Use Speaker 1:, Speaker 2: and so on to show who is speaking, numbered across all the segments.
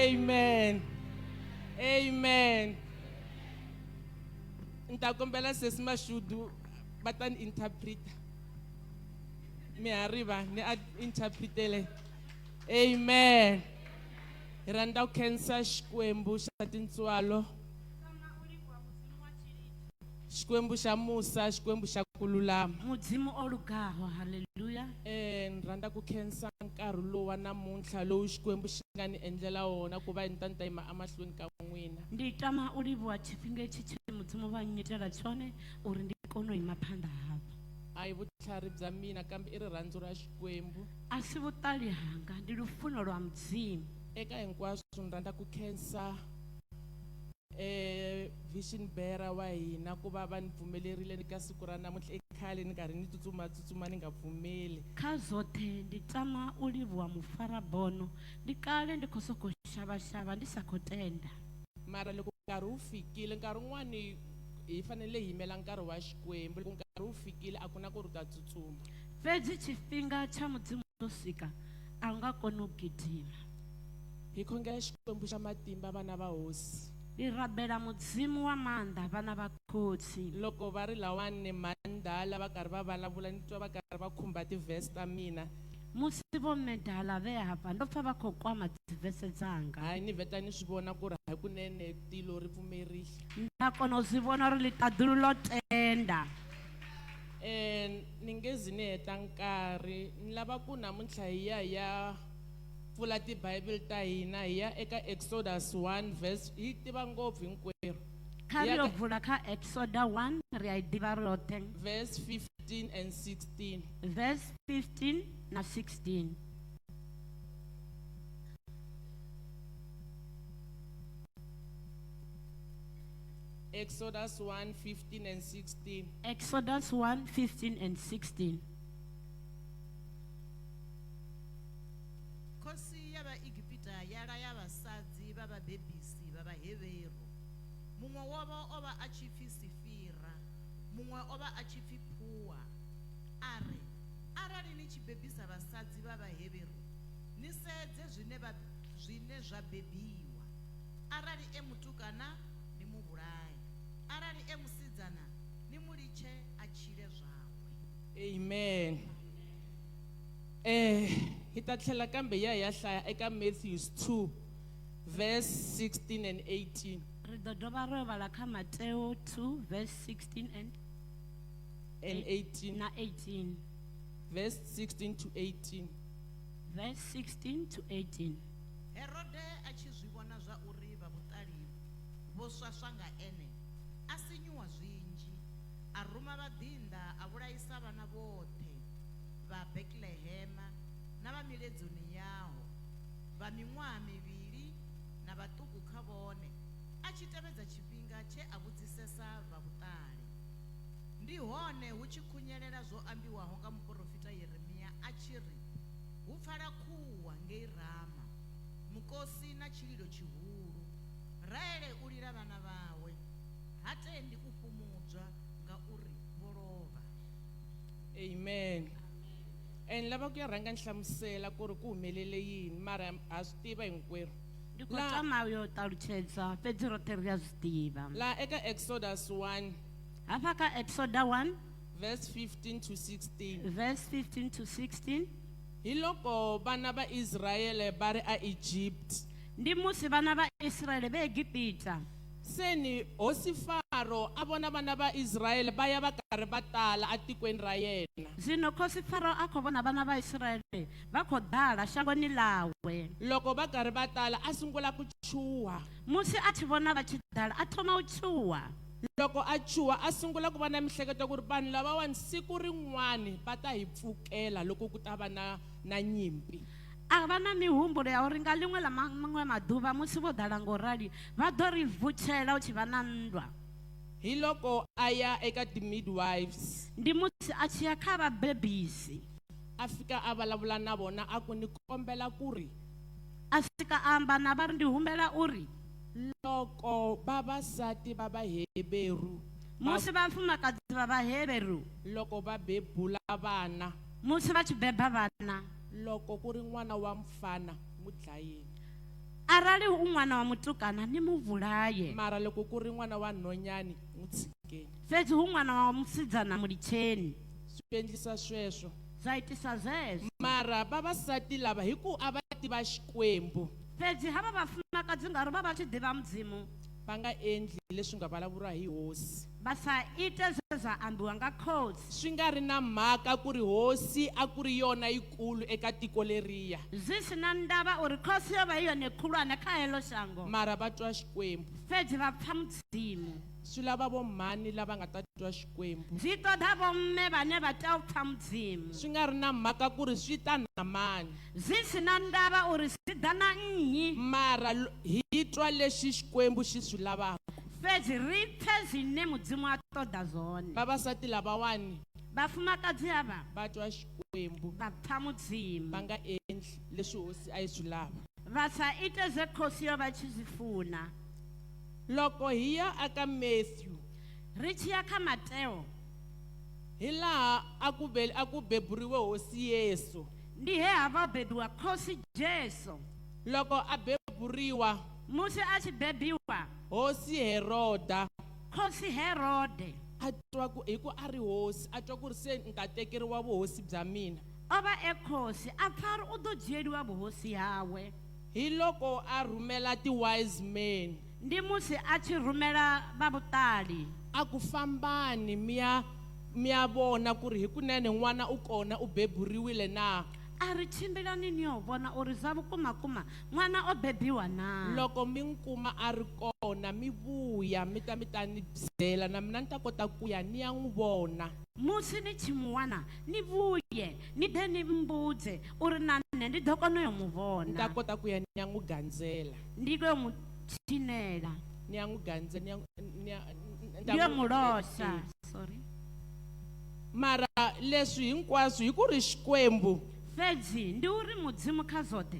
Speaker 1: Amen. Amen. Ntakombela sesima shudu batan interpret. Me arriba ne interpretele. Amen. Randa cancer Xikwembu xa tintswalo. Xikwembu xa Musa, Xikwembu xa kululama.
Speaker 2: Mudzimu olugaho, hallelujah.
Speaker 1: Randa ku khensa nkarhi lowa namuntlha lowu Xikwembu xi nga ni endlela wona ku va ni ta yima emahlweni ka n'wina.
Speaker 2: Ndi tama u livhuwa tshifhinga itshi tshe Mudzimu vha nyitela tshone uri ndi kone u ima phanḓa havho.
Speaker 1: A hi vutlhari bya mina kambe I rirhandzu ra Xikwembu.
Speaker 2: A si vhuṱali hanga, ndi lufuno lwa Mudzimu.
Speaker 1: Eka hinkwaswo ni rhandza ku khensa vision bearer wa hina ku va va ni pfumelerile ka siku ra namuntlha ekhale ni karhi ni tsutsuma ni nga pfumeli.
Speaker 2: Kha zwoṱhe ndi tama u livhuwa mufarabono, ndi kale ndi khou sokou shavha ndi sa khou tenda.
Speaker 1: Mara loko nkarhi wu fikile, nkarhi wun'wani hi fanele hi yimela nkarhi wa Xikwembu. Loko nkarhi wu fikile a ku na ku ri ta tsutsuma.
Speaker 2: Fhedzi tshifhinga tsha Mudzimu tsho swika, a nga koni u gidima.
Speaker 1: Hi khongela Xikwembu xa matimba vana va hosi.
Speaker 2: Hi rabela Mudzimu wa maanḓa vana va khotsi.
Speaker 1: Loko va ri lawani mandala va karhi va vulavula ni twa va karhi va khumba tivhesi ta mina.
Speaker 2: Musi vo medala ve hapa ndo pfa va khou kwama tivhese dzanga.
Speaker 1: Hayi ni vheta ni swi vona ku ri hakunene tilo ri pfumerile.
Speaker 2: Nda kona u zwi vona uri ḽiṱaḓulu ḽo tenda.
Speaker 1: Ni nge zi ni heta nkarhi ni lava ku namuntlha hi ya pfula tiBayibele ta hina hi ya eka Exodus 1 verse hi tiva ngopfu hinkwerhu.
Speaker 2: Kha ri yo vula kha Exodus 1 ri a yi tiva roṱhe.
Speaker 1: Verse 15 and 16.
Speaker 2: Verse 15 na 16.
Speaker 1: Exodus 1, 15 and 16.
Speaker 2: Exodus 1, 15 and 16.
Speaker 3: Kosi yaba Igipita yara yaba sadzi baba bebisi baba heveru. Mungwe wabo oba achifi Sifira. Mungwe oba achifi Pua. Are. Arali ni chibebisa basadzi baba heveru. Nisedze zwine zvabebiwa. Arali emutukana ni mubulai. Arali emusidzana ni muliche achile zwawe.
Speaker 1: Amen. Hita tlhela kambe ya hlaya eka Matthew 2 verse 16 and 18.
Speaker 2: Ri ḓo dovha ro vhala kha Mateo 2 verse 16 and
Speaker 1: 18.
Speaker 2: na 18.
Speaker 1: Verse 16 to 18.
Speaker 2: Verse 16 to 18.
Speaker 3: Herode achizvibona zva uri vabutali vosvasva nga ene asinyuwa zwinji aruma vadinda avulaisa vana vothe va Betlehema na va miledzoni yaho va miṅwaha mivhili na vhaṱuku kha vhone achitevedza tshifhinga tshe a vhudzisesa vhabutali. Ndi hone hu tshi khunyelela zwo ambiwaho nga muprofita Yeremia a tshi ri hu pfala khuwa ngei Rama mukosi na tshililo tshihulu Raele u lila vhana vawe ha tendi u fhumudzwa nga uri vho lovha.
Speaker 1: Amen. En lava ku ya rhanga nhlamusela ku ri ku humelele yini mara ha swi tiva hinkwerhu.
Speaker 2: Ndi khou tama u yo ṱalutshedza fhedzi roṱhe ri a zwi ḓivha.
Speaker 1: La eka Exodus 1
Speaker 2: Hafha kha Exodus 1
Speaker 1: verse 15 to 16.
Speaker 2: verse 15 to 16.
Speaker 1: Hi loko vana va Israyele va ri a Egypt.
Speaker 2: Ndi musi vana va Israyele ve Egipita.
Speaker 1: Seni hosi Faro a vona vana va Israyele va ya va karhi va tala atikweni ra yena.
Speaker 2: Zwino khosi Farao a khou vhona vana va Israyele vha khou ḓala shangoni ḽawe.
Speaker 1: Loko va karhi va tala a sungula ku chuha.
Speaker 2: Musi a tshi vhona vha tshi ḓala a thoma u chuha.
Speaker 1: Loko a chuha a sungula ku va na mihleketo ku ri vanhu lavawani siku rin'wani va ta hi pfukela loko ku ta va na nyimpi.
Speaker 2: A vha na mihumbulo ya uri nga ḽiṅwe ḽa maṅwe maḓuvha musi vho ḓala ngo rali vha ḓo ri vutshela u tshi vha na nndwa.
Speaker 1: Hi loko a ya eka ti-midwives.
Speaker 2: Ndi musi a tshi ya kha vhabebisi.
Speaker 1: A fika a vulavula na vona a ku ni kombela ku ri.
Speaker 2: A fika a amba na va ri ndi humbela uri.
Speaker 1: Loko vavasati va Vaheberu.
Speaker 2: Musi vafumakadzi va Vaheberu.
Speaker 1: Loko va bebula vana.
Speaker 2: Musi va tshi beba vana.
Speaker 1: Loko ku ri n'wana wa mfana mu dlayeni.
Speaker 2: arali un'wana wa mutukana ni mu vulaye
Speaker 1: mara loko ku ri n'wana wa nhonyani n'wi tshikeni
Speaker 2: fedzi un'wana wa musidzana mu litsheni
Speaker 1: swi endlisa sweswo
Speaker 2: zwa itisa zwezwo
Speaker 1: mara vavasati lava hi ku a va tiva Xikwembu
Speaker 2: fedzi hava vafumakadzi ngari va va tshi tiva mudzimu
Speaker 1: va nga endli leswi nga vulavuriwa hi hosi
Speaker 2: va sa ite zwa ambiwa nga khosi
Speaker 1: swi nga ri na mhaka ku ri hosi a ku ri yona yikulu eka tiko leriya
Speaker 2: zwi si na ndava uri khosi yo va hi yone khulwane kha helo shango
Speaker 1: mara va twa Xikwembu
Speaker 2: fedzi va pfa mudzimu
Speaker 1: swi lava vo mhani lava nga ta twa Xikwembu
Speaker 2: byi toda vomme vane va ta u pfa mudzimu
Speaker 1: swi nga ri na mhaka ku ri swi ta na mani
Speaker 2: zwi si na ndava uri swi dana nnyi
Speaker 1: mara hi twa leswi Xikwembu xi swi lavaka
Speaker 2: fedzi ri pfe zwine mudzimu a toda zwone
Speaker 1: vavasati lavawani
Speaker 2: vafumakadzi ava
Speaker 1: va twa Xikwembu
Speaker 2: va pfa mudzimu
Speaker 1: va nga endli leswi hosi a yi swi lava
Speaker 2: va sa ite ze khosi yo va tshi zwi funa
Speaker 1: loko hi ya aka Matthew
Speaker 2: ri tshi ya kha Mateo
Speaker 1: hi laha a ku beburiwe hosi Yesu
Speaker 2: ndi he ha va bebiwa khosi Jesu
Speaker 1: loko a beburiwa
Speaker 2: musi a tshi bebiwa
Speaker 1: hosi Heroda
Speaker 2: khosi Herode
Speaker 1: a twa ku hi ku a ri hosi a twa ku ri se ni ta tekeriwa vuhosi bya mina
Speaker 2: o va ekhosi a pfa ri u do dyeliwa vuhosi yawe
Speaker 1: hi loko a rhumela ti-wise men
Speaker 2: ndi musi a tshi rhumela va vutali
Speaker 1: a ku fambani mi ya vona ku ri hikunene n'wana u kona u beburiwile na
Speaker 2: a ri tshimbilani ni yo vona uri za vukumakuma n'wana o bebiwa na
Speaker 1: loko mi n'wi kuma a ri kona mi vuya mi ta ni byela na mina ni ta kota ku ya ni ya n'wi vona
Speaker 2: musi ni tshi mu wana ni vuye ni de ni mbudze uri na nne ndi do kona yo mu
Speaker 1: ni ta
Speaker 2: vona
Speaker 1: kota ku ya ni ya n'wi gandzela
Speaker 2: ndi ko mu tshinela
Speaker 1: ni ya n'wi gandzela
Speaker 2: ndi yo mu loxa sorry
Speaker 1: mara leswi hinkwaswo hi ku ri Xikwembu
Speaker 2: fedzi ndi uri mudzimu kha zote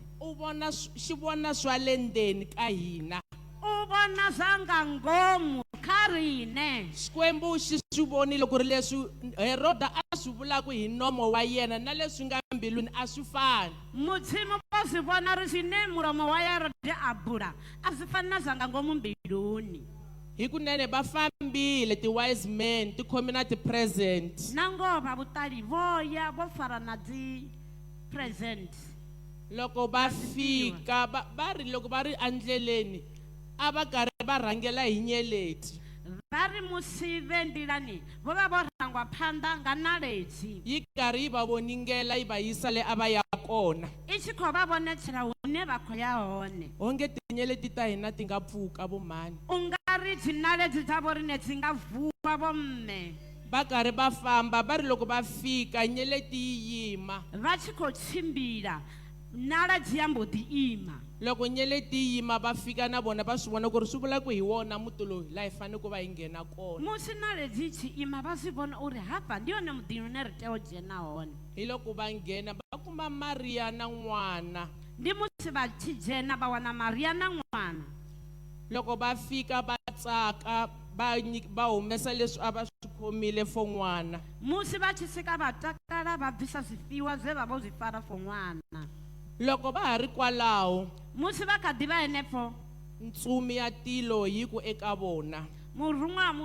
Speaker 1: xi vona swa le ndzeni ka hina
Speaker 2: u vona zwa nga ngomu kha rine
Speaker 1: Xikwembu xi swi vonile ku ri leswi Heroda a swi vulaka hi nomo wa yena na leswi nga mbilwini a swi fani
Speaker 2: mudzimu vo swi vona ri swine mulomo wa Herode a bula a swi fani na zwa nga ngomu mbiluni
Speaker 1: hikunene va fambile ti-wise men ti khomi na ti-present
Speaker 2: na ngova vutali voya vo fara na ti-present
Speaker 1: loko va fika va ri loko va ri andleleni a va karhi va rhangela hi nyeleti
Speaker 2: va ri musi vendilani vo va vo rhangwa phanda nga naledzi
Speaker 1: yi karhi yi va voningela yi va yisa le a va ya kona
Speaker 2: i tshi khou va vonetshela hune vha khou ya hone
Speaker 1: onge tinyeleti ta hina ti nga pfuka vo mhani
Speaker 2: u nga ri dzinaledzi dza vo rine dzi nga vuwa vo mme
Speaker 1: va karhi va famba va ri loko va fika nyeleti yi yima
Speaker 2: va tshi khou tshimbila naledzi ya mbo ḓi ima
Speaker 1: loko nyeleti yi yima va fika na vona va swi vona ku ri swi vula ku hi wona muti loyi laha hi fanele ku va hi nghena kona
Speaker 2: musi naledzi yi tshi ima va swi vona uri hafha ndi yone muḓini une ri tea u dzhena hone
Speaker 1: hi loko va nghena va kuma Mariya na n'wana
Speaker 2: ndi musi va tshi dzhena va wana Mariya na n'wana
Speaker 1: loko va fika va tsaka va humesa leswi a va swi khomile for n'wana
Speaker 2: musi va tshi sika va takala va bvisa zwifiwa zwe vha vho zwi fara for n'wana
Speaker 1: loko va ha ri kwalaho
Speaker 2: musi va kha ḓi va henefho
Speaker 1: ntsumi ya tilo yi ku eka vona
Speaker 2: murhumwa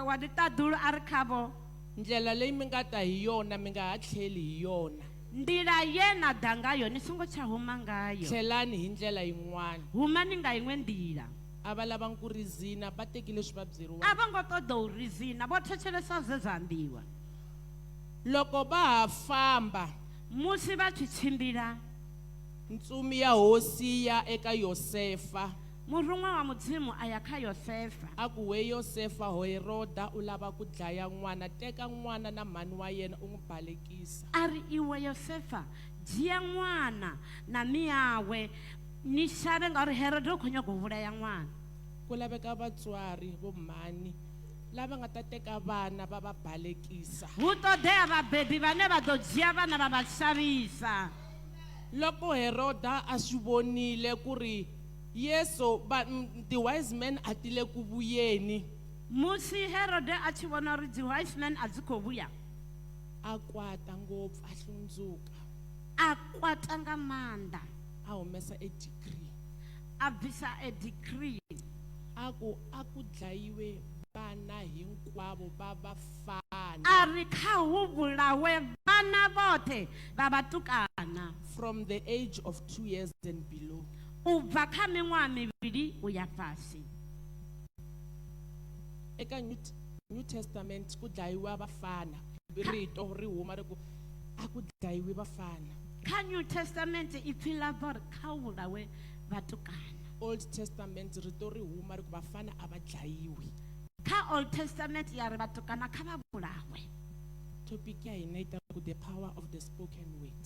Speaker 2: wa ḽiṱaḓulu a ri khavho
Speaker 1: ndlela leyi mi nga ta hi yona mi nga ha tlheli hi yona
Speaker 2: nḓila ye na ḓa ngayo ni songo tsha huma ngayo
Speaker 1: tlhelani hi ndlela yin'wana
Speaker 2: humani nga iṅwe nḓila
Speaker 1: a va lava ku rizina va teki leswi va byeriwa
Speaker 2: a va ngo ṱoḓa u rizina vo thetshelesa zwe zwa ambiwa
Speaker 1: loko va ha famba
Speaker 2: musi va tshi tshimbila
Speaker 1: ntsumi ya hosi ya eka Yosefa
Speaker 2: murhumwa wa mudzimu a ya kha Yosefa
Speaker 1: a ku we Yosefa Heroda u lava ku dlaya n'wana teka n'wana na mhani wa yena u n'wi balekisa
Speaker 2: a ri iwe Yosefa dzhia n'wana na miyawe ni xave ngauri Herode u khou nyaga u vhulaya n'wana
Speaker 1: ku laveka vatswari vo mhani lava nga ta teka vana va va balekisa
Speaker 2: hu ṱoḓea vhabebi vhane vha ḓo dzhia vhana vha vha shavisa
Speaker 1: loko Heroda a swi vonile ku ri Yesu ti-wise men a ti le ku vuyeni
Speaker 2: musi Herode a tshi vona uri ti-wise men a dzi khou vhuya
Speaker 1: a kwata ngopfu a hlundzuka
Speaker 2: a kwata nga maanḓa
Speaker 1: a humesa a degree
Speaker 2: a bvisa a decree
Speaker 1: aku dlayiwe vana hinkwavo va vafana
Speaker 2: a ri kha hu vhulawe vhana vhoṱhe vha vhatukana
Speaker 1: from the age of 2 years and below.
Speaker 2: u bva kha miṅwaha mivhili u ya fhasi.
Speaker 1: Eka New Testament ku dlayiwa vafana rito ri huma ri ku aku dlayiwe vafana.
Speaker 2: Kha New Testament ipfi ḽa bva uri kha hu vhulawe vhatukana.
Speaker 1: Old Testament rito ri huma ri ku vafana a va dlayiwi.
Speaker 2: Kha Old Testament ya ri vhatukana kha vha vhulawe.
Speaker 1: Topic ya hina ita ku the power of the spoken word.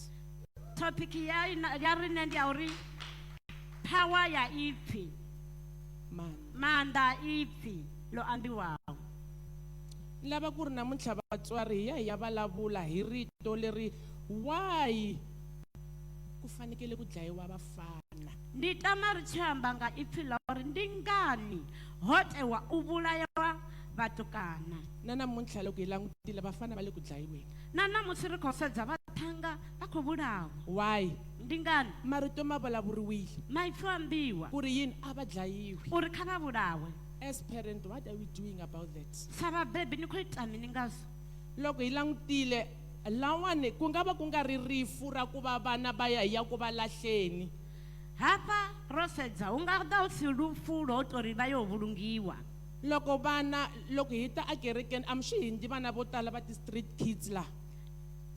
Speaker 2: Topic ya rine ndi ya uri power ya ipfi manda ipfi lo ambiwaho.
Speaker 1: Lava ku ri namuntlha vatswari hi ya vulavula hi rito leri why ku fanekele ku dlayiwa vafana.
Speaker 2: Ndi tama ri tshi amba nga ipfi ḽa uri ndi ngani ho tewa u vhulayawa vhatukana.
Speaker 1: Na namuntlha loko hi langutile vafana va le ku dlayiweni.
Speaker 2: Na namusi ri khou sedza vhaṱhanga vha khou vhulawa.
Speaker 1: Why?
Speaker 2: Ndi ngani
Speaker 1: Marito ma vulavuriwile
Speaker 2: maipfi o ambiwa
Speaker 1: ku ri yini a va dlayiwi.
Speaker 2: uri kha vha vhulawe.
Speaker 1: As parent, what are we doing about that?
Speaker 2: Sa vhabebi ni khou ita mini ngazwo?
Speaker 1: Loko hi langutile lawani ku nga va ku nga ri rifu ra ku va vana va ya hi ya ku va lahleni.
Speaker 2: Hafha ro sedza hu nga ḓa hu si lufu lwo tou ri vha yo vhulungiwa.
Speaker 1: Loko hi ta a kerekeni a mi swi hindi vana vo tala va ti-street kids la.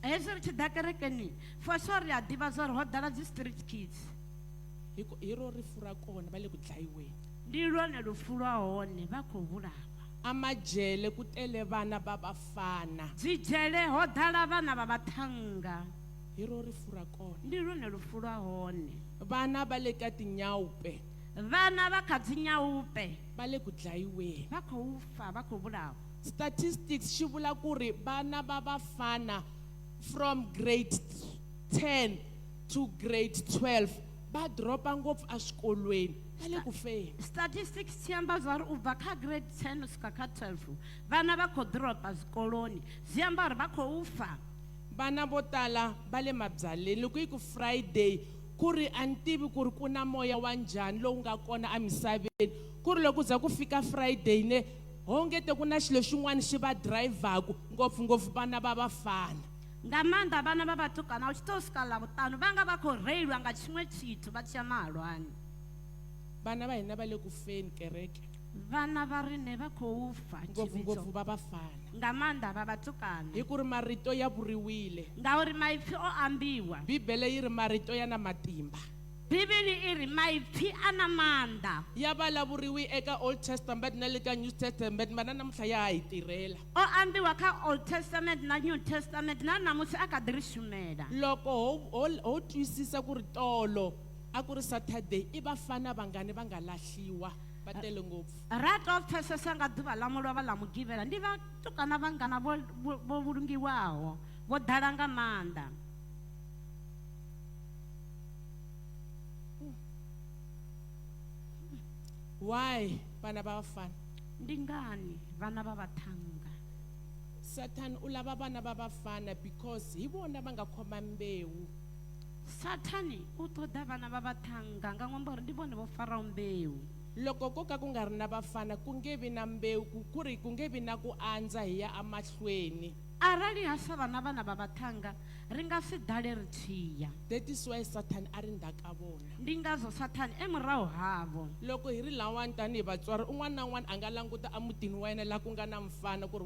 Speaker 2: Hezwi ri tshi ḓa kerekeni for sure ri a ḓivha zwa uri ho ḓala dzi street kids.
Speaker 1: Hi ro rifu ra kona va le ku dlayiweni.
Speaker 2: Ndi lwone lufu lwa hone vha khou vhulawa.
Speaker 1: Amajele ku tele vana va vafana.
Speaker 2: Dzi dzhele ho ḓala vhana vha vhaṱhanga.
Speaker 1: Hi ro rifu ra kona.
Speaker 2: Ndi lwone lufu lwa hone.
Speaker 1: Vana va le ka tinyawupe
Speaker 2: Vhana vha kha dzi nyawupe
Speaker 1: va le ku dlayiweni.
Speaker 2: vha khou fa vha khou vhulawa.
Speaker 1: Statistics xi vula ku ri vana va vafana from grade 10 to grade 12 va dropa ngopfu a swikolweni va le ku feni.
Speaker 2: Statistics tshi amba zwa uri u bva kha grade 10 uswika kha 12 vana vha khou dropa zwikoloni zwi amba uri vha khou fa.
Speaker 1: Vana vo tala va le mabyaleni loko yi ku Friday ku ri a ni tivi ku ri ku na moya wa njhani lowu nga kona emisaveni ku ri loko za ku fika Friday ne hongete ku na xilo xin'wana xi va drivaku ngopfungopfu vana va vafana.
Speaker 2: Nga maanḓa vhana vha vhatukana u tshi tou swika ḽavhuṱanu vha nga vha khou reiliwa nga tshiṅwe tshithu vha tshi ya mahalwani.
Speaker 1: Vana va hina va le ku feni kereke
Speaker 2: Vhana vha rine vha khou fa
Speaker 1: ngopfungopfu va vafana
Speaker 2: nga maanḓa vha vhatukana
Speaker 1: hi ku ri marito ya vuriwile.
Speaker 2: ngauri maipfi o ambiwa.
Speaker 1: Bibele yi ri marito ya na matimba.
Speaker 2: Bivhili i ri maipfi a na maanḓa.
Speaker 1: Ya vulavuriwi eka Old Testament na le ka New Testament mana namuntlha ya ha hi tirhela.
Speaker 2: O ambiwa kha Old Testament na New Testament na namusi a kha ḓi ri shumela.
Speaker 1: Loko ho twisisa ku ri tolo a ku ri Saturday i vafana vangani va nga lahliwa va tele ngopfu.
Speaker 2: Ra tou pfesesa nga ḓuvha ḽa mulovha ḽa mugivhela ndi vhatukana vhangana vho vhulungiwaho vho ḓala nga maanḓa.
Speaker 1: Why vana va vafana?
Speaker 2: Ndi ngani vhana vha vhaṱhanga?
Speaker 1: Satan u lava vana va vafana because hi vona va nga khoma mbewu.
Speaker 2: Sathani u ṱoḓa vhana vha vhaṱhanga nga ṅwambo uri ndi vhone vho faraho mbeu.
Speaker 1: Loko ko ka ku nga ri na vafana ku nge vi na mbewu ku ri ku nge vi na ku andza hi ya amahlweni.
Speaker 2: Arali ha sa vhana vha vhaṱhanga ri nga si ḓale ri tshiya.
Speaker 1: That is why Satan a ri ndaka vona.
Speaker 2: Ndi ngazwo Sathani murahu havo.
Speaker 1: Loko hi ri lawani tanihi vatswari un'wana na un'wana a nga languta emutini wa yena laha ku nga na mfana ku ri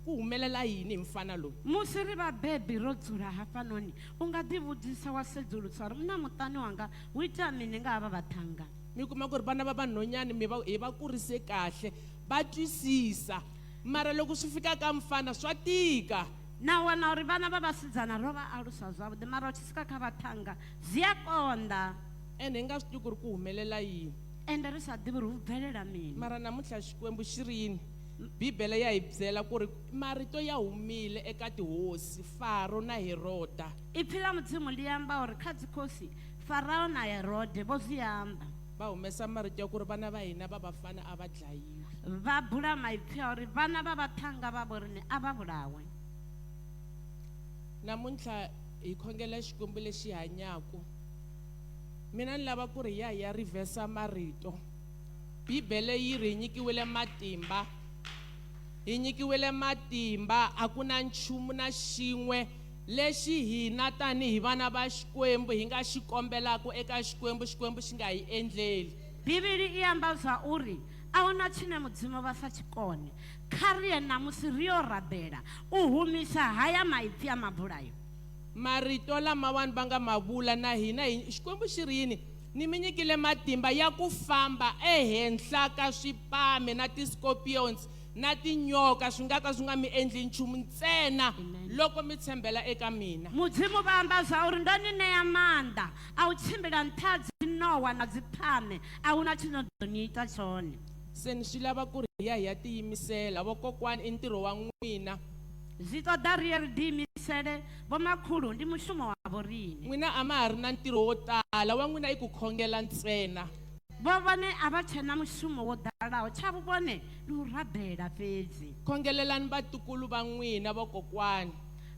Speaker 1: ku humelela yini hi mfana loyi.
Speaker 2: Musi ri vabebi ro dzula hafanoni u nga tivutisa wa sedzulusa uri na mutani wanga wu ita mini nga hava vhaṱhanga.
Speaker 1: Mi kuma ku ri vana va vanhwanyani hi va kurise kahle va twisisa mara loko swi fika ka mfana swa tika.
Speaker 2: Na wana uri vana va vhasidzana ro va alusa zwavhuḓi mara u tshi swika kha vhaṱhanga zwi a konḓa.
Speaker 1: Ende hi nga swi tivi ku ri ku humelela yini.
Speaker 2: Ende ri sa ḓivi uri hu bvelela mini.
Speaker 1: Mara namuntlha xikwembu xi ri yini bibele ya hi byela ku ri marito ya humile eka tihosi Faro na Heroda.
Speaker 2: Ipfi ḽa mudzimu ḽi amba uri kha dzikhosi Farao na Herode vho zwi amba.
Speaker 1: Va humesa marito ya ku ri vana va hina va vafana a va dlayiwi.
Speaker 2: Va bula maipfi a uri vana va vhaṱhanga va vo rini a va vulawe.
Speaker 1: Namuntlha hi khongela xikwembu lexi hanyaku mina ni lava ku ri ya reversa marito. Bibele yi ri hi nyikiwile matimba. Hi nyikiwile matimba, a ku na nchumu na xin'we lexi hina tanihi vana va Xikwembu hi nga xi kombelaka eka Xikwembu xi nga hi endleli.
Speaker 2: Bivhili i amba zwa uri ahuna tshine mudzimu vha sa tshikone kha ri ye namusi ri yo rabela u humisa haya maipfi a mabulayo.
Speaker 1: Marito lama vanhu va nga ma vula na hina Xikwembu xi ri yini, ni mi nyikile matimba ya ku famba ehenhla ka swipame na ti-scorpions na tinyoka swi nga ka swi nga mi endli nchumu ntsena loko mi tshembela eka mina.
Speaker 2: Mudzimu vha amba zwa uri ndo ni ṋea maanḓa a u tshimbila nṱha dzi nowa na dziphame ahuna tshino ḓo ni ita tshone.
Speaker 1: Se ni swi lava ku ri hi ya tiyimisela. Vokokwani i ntirho wa n'wina.
Speaker 2: Zwi ṱoḓa ri ye ri diyimisele, vomakhulu ndi mushumo wa vorini.
Speaker 1: N'wina a ma ha ri na ntirho wo tala, wa n'wina i ku khongela ntsena.
Speaker 2: Vo vone a va tshena mushumo wo dalaho tshavho vone ndi u rabela fhedzi.
Speaker 1: Khongelelani vatukulu va n'wina vokokwani.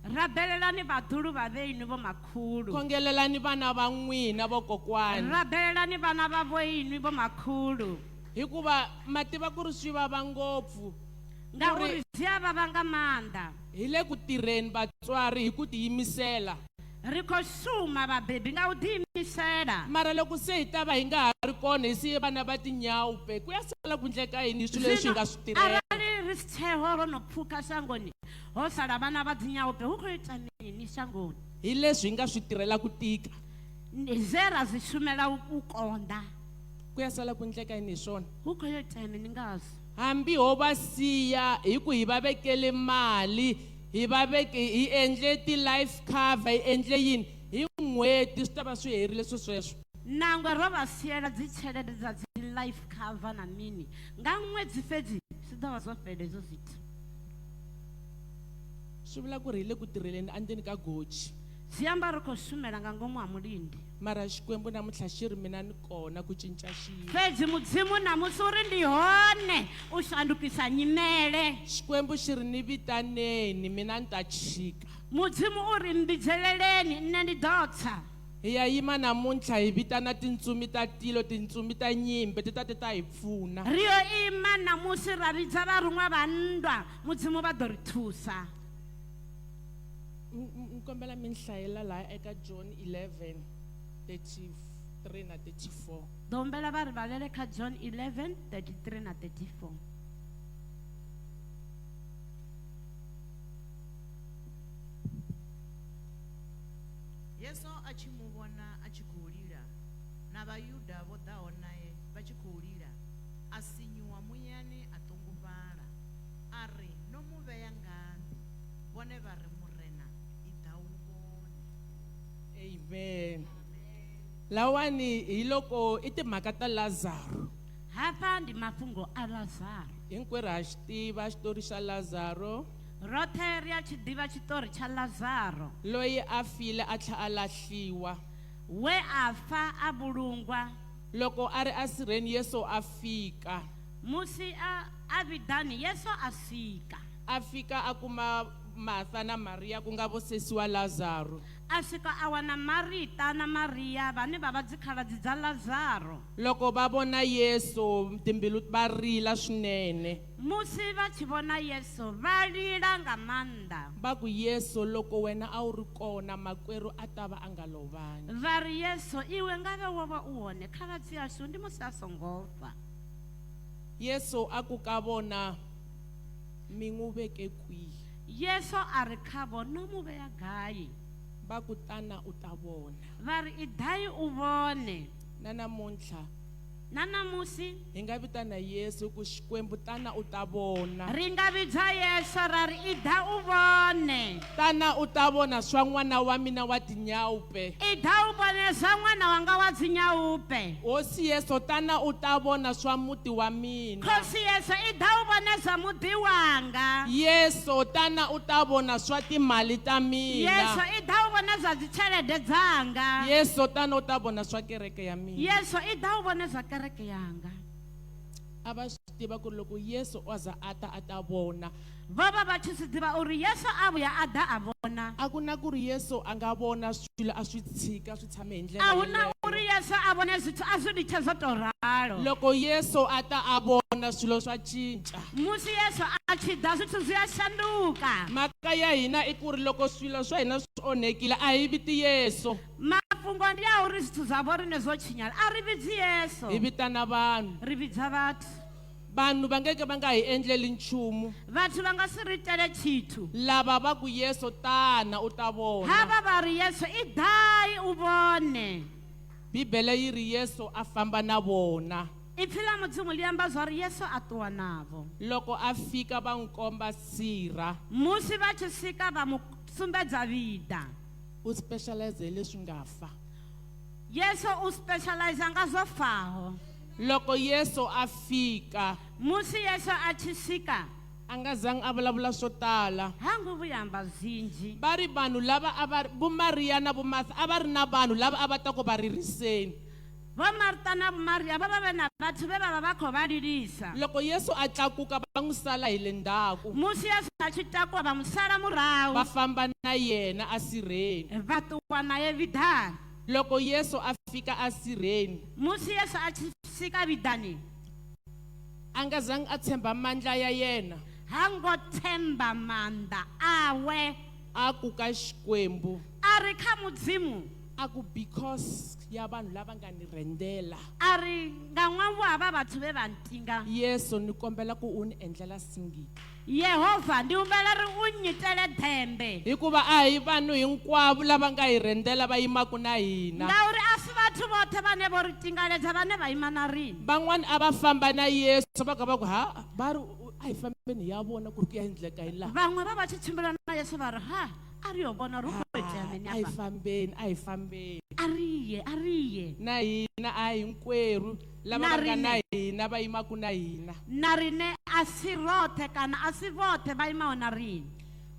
Speaker 2: Rabelelani vaḓulu va venu vomakhulu.
Speaker 1: Khongelelani vana va n'wina vokokwani.
Speaker 2: Rabelelani vana va voinu vomakhulu.
Speaker 1: Hikuva ma tiva ku ri swi vava ngopfu.
Speaker 2: Ngauri zwi a vava nga maanḓa.
Speaker 1: Hi le ku tirheni vatswari hi ku tiyimisela.
Speaker 2: Ri khou shuma vabebi nga u diyimisela.
Speaker 1: Mara loko se hi ta va hi nga ha ri kona hi siye vana va tinyawupe ku ya sala ku endleka yini hi swilo leswi hi nga swi tirhela.
Speaker 2: Arali ri sitheho ro no pfuka shangoni ho sala vana va dzinyawupe hu khou ita mini shangoni?
Speaker 1: Hi leswi hi nga swi tirhela ku tika.
Speaker 2: Ze ra zwi shumela u konda.
Speaker 1: Ku ya sala ku endleka yini hi swona.
Speaker 2: Hu khou ita mini ngazo?
Speaker 1: Hambi ho va siya hi ku hi va vekele mali, hi va hi endle ti-life cover, hi endle yini hi n'hweti swi ta va swi herile sweswo.
Speaker 2: Nangwe ro va siyela dzitshelede dza dzi life cover na mini nga ṅwedzi fhedzi swi ḓo vha zwo fhela hezwo zwithu.
Speaker 1: Swi vula ku ri hi le ku tirheleni endzeni ka goji.
Speaker 2: Zwi amba ri khou shumela nga ngomu ha mulindi.
Speaker 1: Mara Xikwembu namuntlha xi ri mina ni kona ku cinca xiyimo.
Speaker 2: Fhedzi mudzimu namusi uri ndi hone u shandukisa nyimele.
Speaker 1: Xikwembu xi ri ni vitaneni mina ni ta chika.
Speaker 2: Mudzimu uri mbidzeleleni nne ndi ḓo tsa.
Speaker 1: Hi ya yima namuntlha hi vitana tintsumi ta tilo, tintsumi ta nyimbe ti ta hi pfuna.
Speaker 2: Ri yo ima namusi ra vhidza varun'wa va nndwa mudzimu va ḓo ri thusa.
Speaker 1: Nkombela mi hlayela laha eka John 11:33 na 34.
Speaker 2: Dombela va rivalele kha John 11:33 na 34.
Speaker 3: Yesu a tshi mu vhona a tshi khou lila na vhayuda vho ḓaho naye vha tshi khou lila, a sinyuwa muyani a ṱungufhala a ri, no mu vhea ngani? Vhone vha ri, murena, i ḓa u vhone.
Speaker 1: Amen. Lawani hi loko i timhaka ta Lazaro.
Speaker 2: Hapa ndi mafhungo a Lazaro.
Speaker 1: Hinkwerhu ha xi tiva xitori xa Lazaro.
Speaker 2: Rothe ri a tshi ḓivha tshitori tsha Lazaro.
Speaker 1: Loyi a file a tlha a lahliwa.
Speaker 2: We a fa a vhulungwa.
Speaker 1: Loko a ri asirheni Yesu a fika.
Speaker 2: Musi a vidani Yesu a fika.
Speaker 1: A fika a kuma Martha na Maria ku nga vosesi wa Lazaro.
Speaker 2: A fika a wana Marita na Maria vane va va dzikhaladzi dza Lazaro.
Speaker 1: Loko va vona Yesu timbilu va rila swinene.
Speaker 2: Musi va tshi vona Yesu va lila nga maanḓa.
Speaker 1: Va ku Yesu loko wena a wu ri kona makwerhu a ta va a nga lovangi.
Speaker 2: Va ri Yesu iwe nga ve wo va u hone khaladzi yashu ndi musi a songo fa.
Speaker 1: Yesu a ku ka vona mi n'wi veke kwihi.
Speaker 2: Yesu a ri khavo no mu vhea gai?
Speaker 1: Va ku tana u ta vona.
Speaker 2: Va ri i dai u vone.
Speaker 1: Na namuntlha
Speaker 2: Na namusi
Speaker 1: hi nga vitana Yesu ku Xikwembu tana u ta vona.
Speaker 2: ri nga vhidza Yesu ra ri i da u vone.
Speaker 1: Tana u ta vona swa n'wana wa mina wa tinyawupe.
Speaker 2: I da u vonesa n'wana wanga wa dzinyawupe.
Speaker 1: Hosi Yesu tana u ta vona swa muti wa mina.
Speaker 2: Khosi Yesu i da u vonesa muḓi wanga.
Speaker 1: Yesu tana u ta vona swa timali ta
Speaker 2: Yesu
Speaker 1: mina.
Speaker 2: i da u vonesa dzitshelede dzanga.
Speaker 1: Yesu tana u ta vona swa kereke ya mina.
Speaker 2: Yesu i da u vonesa kereke yanga.
Speaker 1: A va swi tiva ku ri loko Yesu o za a ta vona.
Speaker 2: Vo va va tshi swi tiva uri Yesu a vuya a da a vona.
Speaker 1: A ku na ku ri Yesu a nga vona swilo a swi tshika swi tshame hi ndlela
Speaker 2: A hu na
Speaker 1: yeleyo.
Speaker 2: uri Yesu a vone zwithu a zwi litshe zwo to ralo
Speaker 1: loko yesu a ta a vona swilo swa cinca
Speaker 2: musi yesu a tshi ḓa zwithu zwi a shanduka
Speaker 1: mhaka ya hina i ku ri loko swilo swa hina swi onhekile a hi viti yesu
Speaker 2: mafhungo ndi a uri zwithu zwa vho rine zwo tshinyala a ri vhidzi yesu
Speaker 1: hi vitana vanhu
Speaker 2: ri vhidza vhathu
Speaker 1: vanhu va ngeke va nga hi endleli nchumu
Speaker 2: vhathu va nga si ri tele tshithu
Speaker 1: lava va ku yesu tana u ta vona
Speaker 2: hava va ri yesu i dai u vone
Speaker 1: bibele yi ri yesu a famba na vona
Speaker 2: ipfi ḽa mudzimu ḽi amba zwa ri yesu a ṱuwa navho
Speaker 1: loko a fika va n'wi komba sirha
Speaker 2: musi vha tshi swika vha mu sumbedza vida
Speaker 1: u specialize hi leswi nga fa
Speaker 2: yesu u specializa nga zwo faho
Speaker 1: loko yesu a fika
Speaker 2: musi yesu a tshi swika
Speaker 1: a nga zangi a vulavula swo tala
Speaker 2: ha ngo vuyamba zinji
Speaker 1: va ri vanhu lava a va vo mariya na vo martha a va ri na vanhu lava a va ta ku va ririseni
Speaker 2: vo marta na vo mariya va va ve na vathu ve va va va kho va lilisa
Speaker 1: loko yesu a tlakuka va n'wi sala hi le ndzhaku
Speaker 2: musi yesu a tshi takuwa va n'wi sala murahu
Speaker 1: va famba na yena asirheni
Speaker 2: va tuwa naye vidani
Speaker 1: loko yesu a fika asirheni
Speaker 2: musi yesu a tshi fika vidani
Speaker 1: a nga zangi a tshemba mandla ya yena
Speaker 2: ha ngo tshemba mandla awe
Speaker 1: a ku ka xikwembu
Speaker 2: a ri kha mudzimu
Speaker 1: a ku because ya vanhu lava nga ni rendzela
Speaker 2: a ri nga n'wavu hava vathu ve va ntinga
Speaker 1: yesu ni kombela ku u ni endlela singiti
Speaker 2: yehovha ndi umbela ri u nyitele dhembe
Speaker 1: hikuva a hi vanhu hinkwavo lava nga hi rendzela va yimaku na hina
Speaker 2: ngauri a si vathu vothe vane vo ri tingaledza vane va yima na rina
Speaker 1: van'wani a va famba na yesu va ka va ku ha va ri a hi fambeni hi ya vona ku ri ku ya endleka hi laha
Speaker 2: van'we va va tshi tshimbila na yesu va ri ha a ri yo vona ri kho itea mini
Speaker 1: a hi
Speaker 2: apa
Speaker 1: fambeni a hi fambeni
Speaker 2: a ri ye
Speaker 1: na hina a hinkwerhu lava
Speaker 2: Na
Speaker 1: va nga na
Speaker 2: rine.
Speaker 1: hina va yimaku na hina
Speaker 2: na rine a si rothe kana a si vothe va yimaho na rina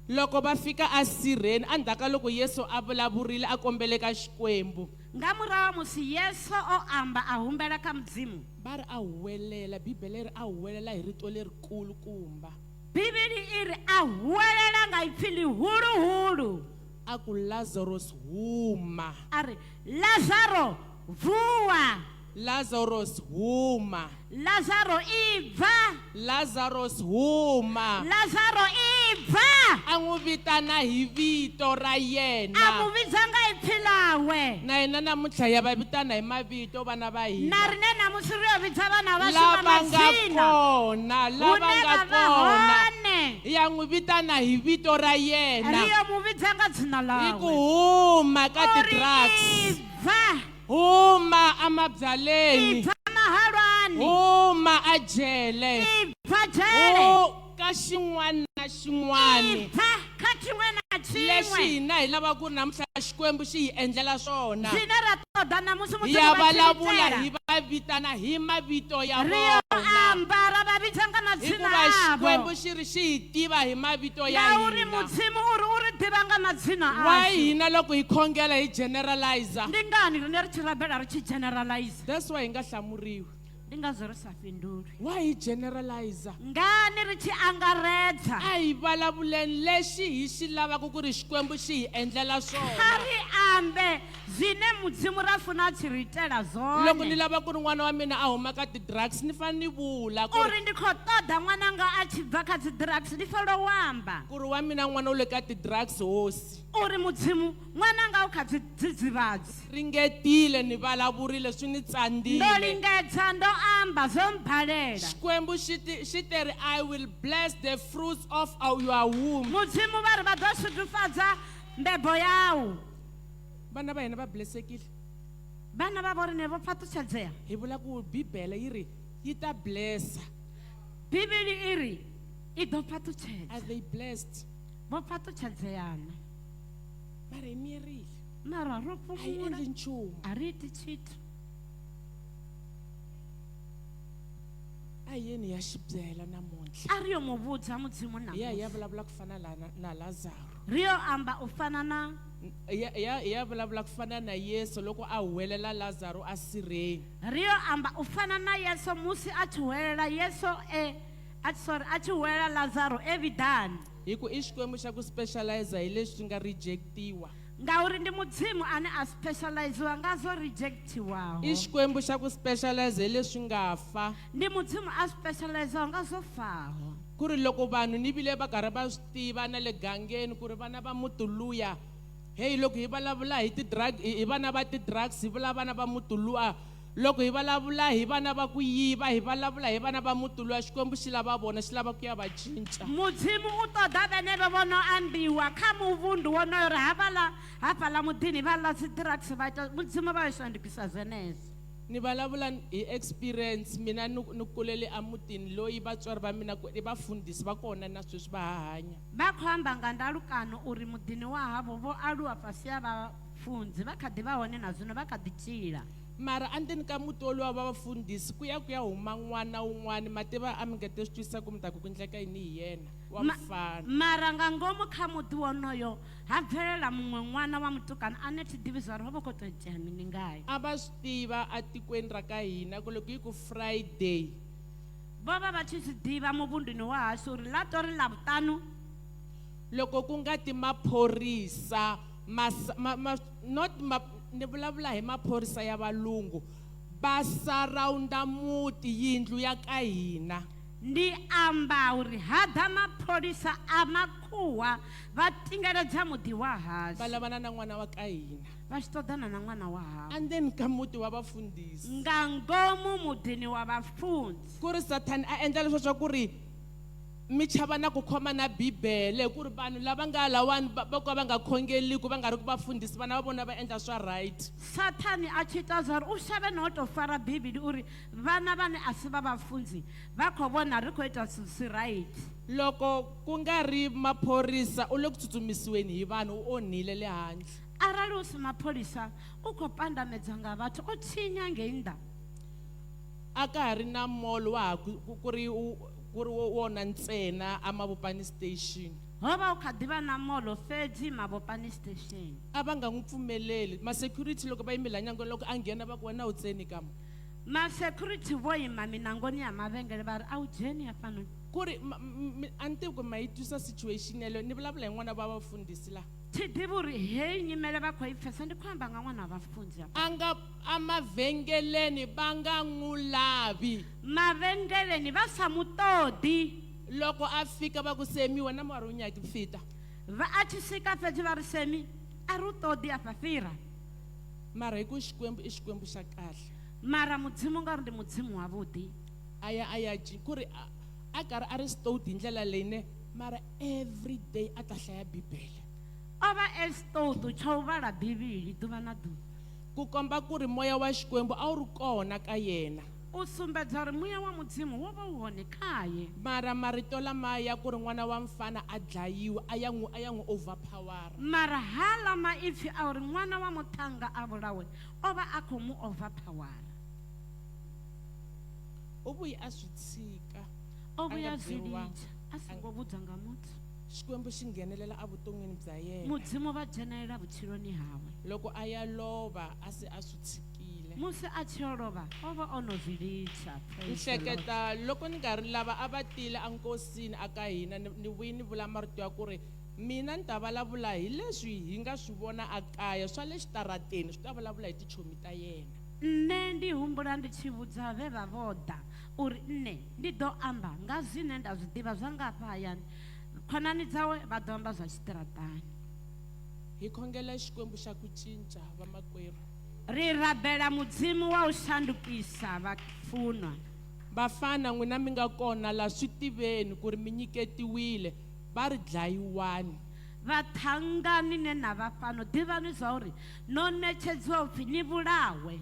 Speaker 1: loko va fika asirheni endzhaku loko yesu a vulavurile a kombele ka xikwembu
Speaker 2: nga murahu musi yesu o amba a humbela ka mudzimu
Speaker 1: va ri a huwelela bibele ri a huwelela hi rito lerikulukumba
Speaker 2: bivhili i ri a huwelela nga ipfi lihuluhulu
Speaker 1: a ku lazarus huma
Speaker 2: a ri lazaro vuwa
Speaker 1: lazarus huma
Speaker 2: lazaro ibva
Speaker 1: lazarus huma
Speaker 2: lazaro ibva
Speaker 1: a n'wi vitana hi vito ra
Speaker 2: a
Speaker 1: yena
Speaker 2: mu vidzanga ipfi lawe
Speaker 1: na hina namuntlha ya va vitana hi mavito vana va
Speaker 2: na
Speaker 1: hina
Speaker 2: rine namusi ri yo vidza vana va
Speaker 1: lava nga
Speaker 2: swimamazina
Speaker 1: kona lava
Speaker 2: hune
Speaker 1: nga
Speaker 2: va va
Speaker 1: kona
Speaker 2: hone
Speaker 1: ya n'wi vitana hi vito ra
Speaker 2: ri
Speaker 1: yena
Speaker 2: yo mu vidzanga dzina
Speaker 1: hi ku
Speaker 2: lawe
Speaker 1: huma ka
Speaker 2: u ri
Speaker 1: ti-drugs
Speaker 2: ibva
Speaker 1: huma amabyaleni
Speaker 2: ibva mahalwani
Speaker 1: huma ajele
Speaker 2: ibva jele
Speaker 1: ka xin'wana na xin'wana
Speaker 2: ibva kha xin'we na
Speaker 1: leswi
Speaker 2: xin'we
Speaker 1: hina hi lava ku ri namuntlha xikwembu xi hi endlela swona
Speaker 2: zwine ra toda namusi
Speaker 1: hi ya vulavula
Speaker 2: mutsivitela
Speaker 1: hi va vitana hi mavito ya
Speaker 2: ri yo
Speaker 1: vona
Speaker 2: ambara va vidzanga madzina
Speaker 1: hikuva xikwembu
Speaker 2: avo
Speaker 1: xi ri xi hi tiva hi mavito ya
Speaker 2: na uri
Speaker 1: hina
Speaker 2: mudzimu u ri tivanga madzina
Speaker 1: wa
Speaker 2: ashu
Speaker 1: hina loko hi khongela hi generalizer
Speaker 2: ndi ngani rine ri tshi rabela ri tshi generalize
Speaker 1: that's why hi nga hlamuriwi
Speaker 2: ndi ngazo ri sa fhinduli
Speaker 1: why hi generalizer
Speaker 2: ngani ri tshi angaredza
Speaker 1: a hi vulavuleni lexi hi xi lavaka ku ri xikwembu xi hi endlela
Speaker 2: kha
Speaker 1: swona
Speaker 2: ri ambe zwine mudzimu ra funa a tshi ri itela
Speaker 1: loko ni
Speaker 2: zwone
Speaker 1: lava ku ri n'wana wa mina a huma ka ti-drugs ni fanele ni vula ku ri
Speaker 2: uri ndi khou ṱoḓa ṅwananga a tshi bva kha dzi drugs ndi fanela u amba
Speaker 1: ku ri wa mina n'wana u le ka ti-drugs hosi
Speaker 2: uri mudzimu ṅwananga u kha dzidzivhadzi
Speaker 1: ringetile ni valavurile swi ni
Speaker 2: ndo
Speaker 1: tsandzile
Speaker 2: lingedza ndo amba zwo mbhalela
Speaker 1: xikwembu xi te ri I will bless the fruits of your womb
Speaker 2: mudzimu va ri va ḓo sudufadza mbebo yawu
Speaker 1: vana va hina va blesekile
Speaker 2: vana va vo rine vo pfatutshedziwa
Speaker 1: hi vula ku bibele yi ri yi ta blessa
Speaker 2: bivhili i ri i ḓo pfatutshedza
Speaker 1: are they blessed
Speaker 2: vo pfatutshedziana
Speaker 1: mara hi miyerile
Speaker 2: mara ro
Speaker 1: a hi
Speaker 2: pfumula
Speaker 1: endli nchumu
Speaker 2: a ri ti tshithu
Speaker 1: a hi yeni ya xi byela namuntlha
Speaker 2: a ri yo mu vudza mudzimu
Speaker 1: hi ya
Speaker 2: namusi
Speaker 1: vulavula ku fana na lazaro
Speaker 2: ri yo amba u fana na
Speaker 1: hi ya vulavula ku fana na yesu loko a huwelela lazaro asirheni
Speaker 2: ri yo amba u fana na yesu musi a tshi huwelela yesu a tshi huwelela lazaro evidani
Speaker 1: hi ku i xikwembu xa ku specializer hi leswi nga rejectiwa
Speaker 2: ngauri ndi mudzimu ane a specializiwa nga zwo rejectiwaho
Speaker 1: i xikwembu xa ku specialize hi leswi nga fa
Speaker 2: ndi mudzimu a specializiwa nga zwo faho
Speaker 1: ku ri loko vanhu ni vile va karhi va swi tiva na le gangeni ku ri vana va muti luya heyi loko hi vulavula hi ti-drug hi vana va ti-drugs hi vula vana va muti luwa loko hi vulavula hi vana va ku yiva hi vulavula hi vana va muti luwa xikwembu xi lava vona xi lava ku ya va cinca
Speaker 2: mudzimu u ṱoḓa vhenevho vho no ambiwa kha muvhundu wonoyo uri hafhaḽa muḓini vha ḽa dzi-drugs vha ita mudzimu vha yo shandukisa zwenezwo
Speaker 1: ni vulavula hi experience mina ni kulele emutini loyi vatswari va mina i vafundhisi va kona na sweswi va hanya
Speaker 2: vha khou amba nga ndalukano uri muḓini wa havho vho aluwa fhasi ya vhafunzi vha kha ḓi vha hone na zwino vha kha ḓi tshila
Speaker 1: mara endzeni ka muti wolowo va vafundhisi ku ya huma n'wana wun'wana mativa a mi nga te swi twisisa ku mi ta ku endleka yini hi yena wa mufana
Speaker 2: mara nga ngomu kha muḓi wonoyo ha bvelela muṅwe ṅwana wa mutukana ane thi ḓivisa uri ho vha khou tou itea mini ngayo
Speaker 1: a va swi tiva etikweni ra ka hina ku loko yi ku friday
Speaker 2: vo va va tshi swi tiva muvhunduni wa hashu uri la to ri lavutanu
Speaker 1: loko ku nga ti maphorisa ni vulavula hi maphorisa ya valungu va sarawunda muti yindlu ya ka hina
Speaker 2: ndi amba uri hada mapholisa a makhuwa va tingeledza muḓi wa hashu
Speaker 1: va lavana na n'wana wa ka hina
Speaker 2: va xi ṱoḓana na n'wana wa havho
Speaker 1: endzeni ka muti wa vafundhisi
Speaker 2: nga ngomu muḓini wa vafundzi
Speaker 1: ku ri sathani a endla leswo swa ku ri mi chava na ku khoma na bibele ku ri vanhu lava nga lawani va ka va nga khongeliku va nga ri ku vafundhisi vana va vona va endla swa right
Speaker 2: sathani a tshi ita zwa uri u xave no tou fara bibili uri vana vane a si va vafundzi va khou vona ri khou ita si right
Speaker 1: loko ku nga ri maphorisa u le ku tsutsumisiweni hi vanhu u onhile le handle
Speaker 2: arali u si mapholisa u khou pandamedza nga vhathu o tshinya ngei nnḓa
Speaker 1: a ka ha ri na mall wa ha ku ri wona ntsena amavopani station
Speaker 2: ho va u kha ḓi vha na molo fedzi mavopani station
Speaker 1: a va nga n'wi pfumeleli ma-security loko va yimile nyangweni loko a nghena va ku wena u tseni kama
Speaker 2: ma-security vo yima minangoni ya mavhengele va ri a wu jeni ya fano
Speaker 1: ku ri a ni tivi ku ma yi twisa situation yaleyo ni vulavula hi n'wana va vafundhisi laha
Speaker 2: thi ḓivi uri heyi nyimele vha khou i pfesa ndi khou amba nga ṅwana wa vhafunzi
Speaker 1: amavhengeleni va nga n'wi lavi
Speaker 2: mavhengeleni va sa mu ṱoḓi
Speaker 1: loko a fika va ku semiwa na mari u nyaki fita
Speaker 2: a tshi swika fhedzi vha ri semi a ri u ṱoḓi afha fhira
Speaker 1: mara hi ku xikwembu i xikwembu xa kahle
Speaker 2: mara mudzimu nga ri ndi mudzimu wavhuḓi
Speaker 1: a ya ku ri a karhi a ri stout hi ndlela leyine mara every day a ta hlaya bibele
Speaker 2: o vha esitoutu tsha u vhala bivhili ḓuvha na ḓuvha
Speaker 1: ku komba ku ri moya wa xikwembu a wu ri kona ka yena
Speaker 2: u sumbedza uri muya wa mudzimu wo vha u hone kaye
Speaker 1: mara marito lamaya ku ri n'wana wa mfana a dlayiwa a ya n'wi overpowera
Speaker 2: mara hala maipfi a uri n'wana wa muthannga a vulawe o vha a khou mu overpowera
Speaker 1: u vuyi a swi tshika
Speaker 2: o vuya zwi litsha a songo vhudza nga muthu
Speaker 1: xikwembu xi nghenelela evuton'wini bya yena
Speaker 2: mudzimu va dzhenelela vutshiloni hawe
Speaker 1: loko a ya lova a se a swi tshikile
Speaker 2: musi a tshi yo lova o vha o no zwi litsha
Speaker 1: ni hleketa loko ni nga ri lava a va tile enkosini aka hina ni vuyi ni vula marito ya ku ri mina ni ta vulavula hi leswi hi nga swi vona ekaya swa le xitarateni swi ta vulavula hi tichomi ta yena
Speaker 2: nne ndi humbula ndi tshi vhudza vhe vha vhoḓa uri nne ndi ḓo amba nga zwine nda zwi ḓivha zwa ngafha hayani khonani dzawe vha ḓo amba zwa tshiṱaratani
Speaker 1: hi khongela xikwembu xa ku cinca vamakwerhu
Speaker 2: ri rabela mudzimu wa u shandukisa vafunwa
Speaker 1: vafana n'wina mi nga kona laha swi tiveni ku ri mi nyiketiwile va ri dlayiwani
Speaker 2: vathangani ne na vafano ḓivhani zwa uri no ṋetshedziwa upfhi ni vhulawe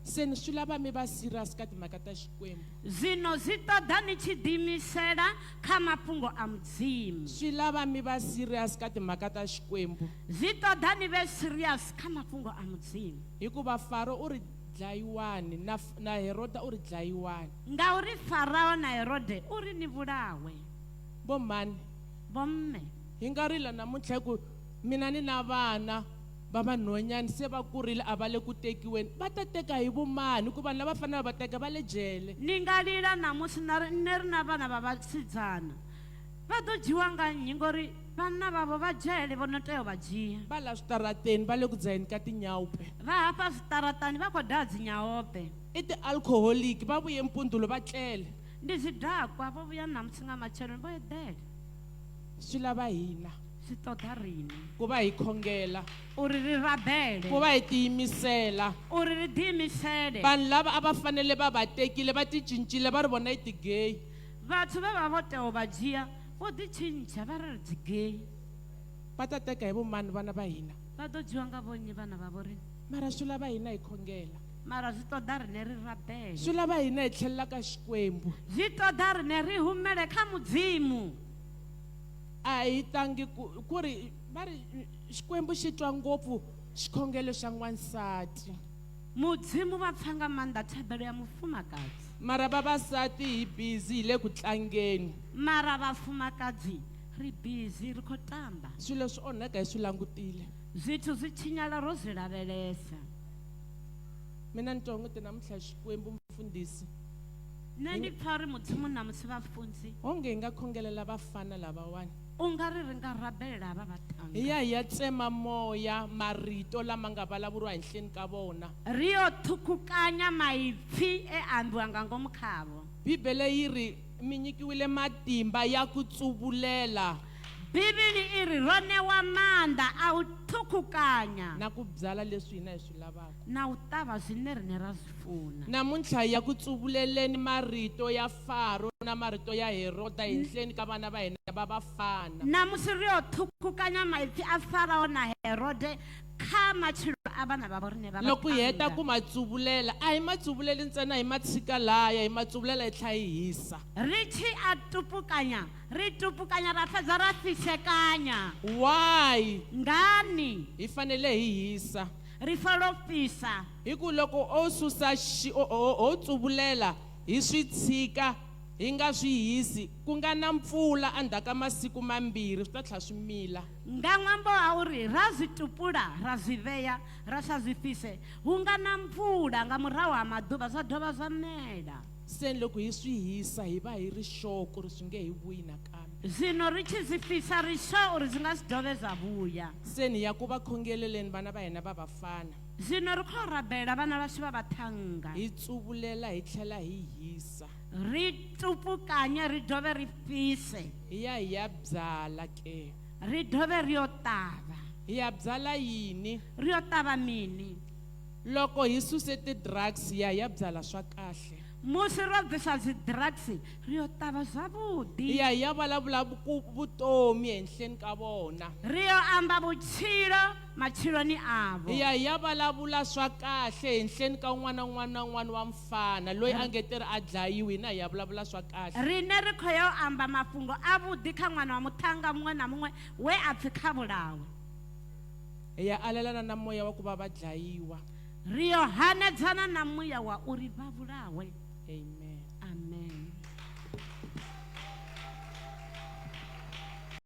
Speaker 1: se ni swi lava mi va serious ka timhaka ta xikwembu
Speaker 2: zwino zwi ṱoḓa ni tshi ḓiimisela kha mafhungo a mudzimu
Speaker 1: swi lava mi va serious ka timhaka ta xikwembu
Speaker 2: zwi ṱoḓa ni vhe serious kha mafhungo a mudzimu
Speaker 1: hikuva faro u ri dlayiwani na heroda u ri dlayiwani
Speaker 2: ngauri farao na herode u ri ni vhulawe
Speaker 1: vo mani
Speaker 2: vo mme
Speaker 1: hi nga rila namuntlha hi ku mina ni na vana va vanhwanyani se va kurile a va le ku tekiweni va ta teka hi vumani hikuva vanhu lava fanele va teka va le jele
Speaker 2: ni nga lila namusi ne ri na vana va vasidzana va ḓo dzhiwa nga nnyi ngori vhanna vhavho vha dzhele vho no tea u vha dzhia
Speaker 1: va la switarateni va le ku dzaheni ka tinyawupe
Speaker 2: va hafha switaratani vha khou daha dzinyaope
Speaker 1: i ti-alcoholic va vuye mpundulo va tlele
Speaker 2: ndi zwidakwa vho vhuya namusi nga matsheloni vho eḓela
Speaker 1: swi lava hina
Speaker 2: swi ṱoḓa riṋe
Speaker 1: ku va hi khongela
Speaker 2: uri ri rabele
Speaker 1: ku va hi tiyimisela
Speaker 2: uri ri ḓiimisele
Speaker 1: vanhu lava a va fanele va va tekile va ti cincile va ri vona hi tigeyi
Speaker 2: vhathu ve va vo tea u va dzhia vo ḓitshintsha va ri ri dzigeyi
Speaker 1: va ta teka hi vomani vana va hina
Speaker 2: va ḓo dzhiwa nga vonnyi vana va vo rini
Speaker 1: mara swi lava hina hi khongela
Speaker 2: mara zwi ṱoḓa riṋe ri rabele
Speaker 1: swi lava hina hi tlhelela ka xikwembu
Speaker 2: zwi ṱoḓa riṋe ri humele kha mudzimu
Speaker 1: a hi tangi ku ri va ri xikwembu xi twa ngopfu xikhongelo xa n'wansati
Speaker 2: mudzimu va pfa nga maanḓa thabelo ya mufumakadzi
Speaker 1: mara vavasati hi busy hi le ku tlangeni
Speaker 2: mara vafumakadzi ri busy ri khou tamba
Speaker 1: swilo swi onheka hi swi langutile
Speaker 2: zwithu zwi tshinyala ro zwi lavhelesa
Speaker 1: mina ni twa onge namuntlha xikwembu mfundhisi
Speaker 2: nṋe ndi pfa uri mudzimu namusi vhafunzi
Speaker 1: onge hi nga khongelela vafana lavawani
Speaker 2: u nga ri ri nga rabelela hava vatanga
Speaker 1: hi ya hi ya tsema moya marito lama nga vulavuriwa henhleni ka vona
Speaker 2: ri yo thukukanya maipfi e ambiwa nga ngomu khavo
Speaker 1: bibele yi ri mi nyikiwile matimba ya ku tsuvulela
Speaker 2: bibili i ri ro newa maanḓa a u thukukanya
Speaker 1: na ku byala leswi hina hi swi lavaka
Speaker 2: na u ṱavha zwine riṋe ra zwi funa
Speaker 1: namuntlha hi ya ku tsuvuleleni marito ya faro na marito ya heroda henhleni ka vana va hina va vafana
Speaker 2: namusi ri yo thukukanya maipfi a farao na herode kha matshilo a vana va vo riṋe va
Speaker 1: loko hi heta ku ma tsuvulela a hi ma tsuvuleli ntsena hi ma tshika laya hi ma tsuvulela hi tlha hi hisa
Speaker 2: ri tshi a tupukanya ri tupukanya ra fhedza ra fisekanya
Speaker 1: why
Speaker 2: ngani
Speaker 1: hi fanele hi hisa
Speaker 2: ri falo fisa
Speaker 1: hi ku loko o susa o tsuvulela hi swi tshika hi nga swi hisi ku nga na mpfula endzhaku ka masiku mambirhi swi ta tlhela swi mila
Speaker 2: nga ṅwambo wa uri ra zwi tupula ra zwi vhea ra sa zwi fise hu nga na mpfula nga murahu ha maḓuvha zwa dovha zwa mela
Speaker 1: se loko hi swi hisa hi va hi ri sure ku ri swi nge hi vuyi nakambe
Speaker 2: zwino ri tshi zwi fisa ri sure uri zwi nga si dove zwa vuya
Speaker 1: se ni ya ku va khongeleleni vana va hina va vafana
Speaker 2: zwino ri khou rabela vana vashu va vhathanga
Speaker 1: hi tsuvulela hi tlhela hi hisa
Speaker 2: ri tupukanye ri dove ri fise
Speaker 1: hi ya byala ke
Speaker 2: ri dove ri yo ṱavha
Speaker 1: hi ya byala yini
Speaker 2: ri yo ṱavha mini
Speaker 1: loko hi suse ti-drugs hi ya byala swa kahle
Speaker 2: musi ro bvisa dzi-drugs ri yo ṱavha zwavhuḓi
Speaker 1: hi ya vulavula vutomi henhleni ka vona
Speaker 2: ri yo amba vutshilo matshiloni avo
Speaker 1: hi ya vulavula swa kahle henhleni ka un'wana na un'wana wa mfana loyi a nge te ri a dlayiwi hina hi ya vulavula swa kahle
Speaker 2: rine ri khou yo amba mafhungo avhuḓi kha ṅwana wa muthannga muṅwe na muṅwe we a pfi kha vhulawe
Speaker 1: hi ya alelana na moya wa ku va va dlayiwa
Speaker 2: ri yo hanedzana na muya wa uri vha vhulawe
Speaker 1: amen
Speaker 2: amen